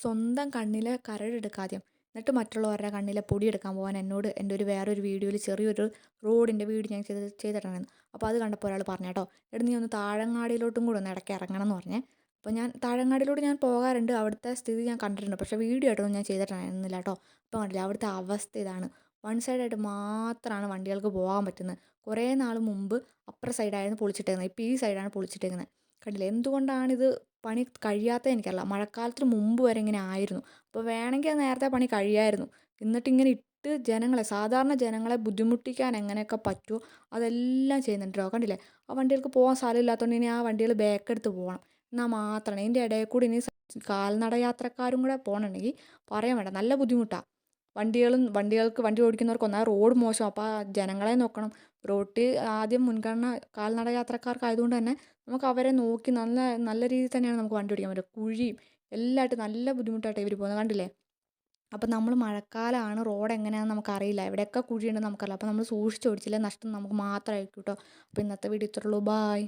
സ്വന്തം കണ്ണിലെ കരടെടുക്കുക ആദ്യം. എന്നിട്ട് മറ്റുള്ളവരുടെ കണ്ണിലെ പൊടിയെടുക്കാൻ പോകാൻ എന്നോട് എൻ്റെ വേറൊരു വീഡിയോയിൽ ചെറിയൊരു റോഡിൻ്റെ വീഡിയോ ഞാൻ ചെയ്തിട്ടുണ്ടായിരുന്നു. അപ്പോൾ അത് കണ്ടപ്പോൾ ഒരാൾ പറഞ്ഞു കേട്ടോ, എടാ നീ ഒന്ന് താഴങ്ങാടിയിലോട്ടും കൂടെ ഒന്ന് ഇടയ്ക്ക് ഇറങ്ങണം എന്ന് പറഞ്ഞേ. അപ്പോൾ ഞാൻ താഴങ്ങാടിയിലോട്ട് ഞാൻ പോകാറുണ്ട്, അവിടുത്തെ സ്ഥിതി ഞാൻ കണ്ടിട്ടുണ്ട്. പക്ഷേ വീഡിയോ ആയിട്ടൊന്നും ഞാൻ ചെയ്തിട്ടുണ്ടായിരുന്നില്ല കേട്ടോ. അപ്പോൾ കണ്ടില്ലേ അവിടുത്തെ അവസ്ഥ ഇതാണ്. വൺ സൈഡായിട്ട് മാത്രമാണ് വണ്ടികൾക്ക് പോകാൻ പറ്റുന്നത്. കുറേ നാൾ മുമ്പ് അപ്പുറ സൈഡായിരുന്നു പൊളിച്ചിട്ടേക്കുന്നത്, ഇപ്പോൾ ഈ സൈഡാണ് പൊളിച്ചിട്ടേക്കുന്നത്. കണ്ടില്ലേ എന്തുകൊണ്ടാണിത് പണി കഴിയാത്തത് എനിക്കറിയില്ല. മഴക്കാലത്തിന് മുമ്പ് വരെ ഇങ്ങനെ ആയിരുന്നു. അപ്പോൾ വേണമെങ്കിൽ അത് നേരത്തെ പണി കഴിയായിരുന്നു. എന്നിട്ടിങ്ങനെ ഇട്ട് ജനങ്ങളെ, സാധാരണ ജനങ്ങളെ ബുദ്ധിമുട്ടിക്കാൻ എങ്ങനെയൊക്കെ പറ്റുമോ അതെല്ലാം ചെയ്യുന്നുണ്ട് കേട്ടോ. കണ്ടില്ലേ ആ വണ്ടികൾക്ക് പോകാൻ സ്ഥലമില്ലാത്തതുകൊണ്ട് ഇനി ആ വണ്ടികൾ ബാക്കെടുത്ത് പോകണം. എന്നാൽ മാത്രമാണ് ഇതിൻ്റെ ഇടയിൽ കൂടി ഇനി കാൽനട യാത്രക്കാരും കൂടെ പോകണമെങ്കിൽ പറയാൻ വേണ്ട, നല്ല ബുദ്ധിമുട്ടാണ്. വണ്ടി ഓടിക്കുന്നവർക്ക് ഒന്നാമത് റോഡ് മോശം, അപ്പോൾ ആ ജനങ്ങളെ നോക്കണം. റോട്ടിൽ ആദ്യം മുൻഗണന കാൽനട യാത്രക്കാർക്കായതുകൊണ്ട് തന്നെ നമുക്ക് അവരെ നോക്കി നല്ല നല്ല രീതിയിൽ തന്നെയാണ് നമുക്ക് വണ്ടി ഓടിക്കാൻ പറ്റുക. കുഴിയും എല്ലാമായിട്ട് നല്ല ബുദ്ധിമുട്ടായിട്ടാണ് ഇവർ പോകുന്നത്, കണ്ടില്ലേ. അപ്പം നമ്മൾ മഴക്കാലമാണ്, റോഡ് എങ്ങനെയാണെന്ന് നമുക്കറിയില്ല, എവിടെയൊക്കെ കുഴിയുണ്ടെന്ന് നമുക്കറിയില്ല. അപ്പോൾ നമ്മൾ സൂക്ഷിച്ച് ഓടിച്ചില്ലേ നഷ്ടം നമുക്ക് മാത്രമായിരിക്കും കേട്ടോ. അപ്പോൾ ഇന്നത്തെ വീഡിയോ ഇത്രയുള്ളൂ. ബായ്.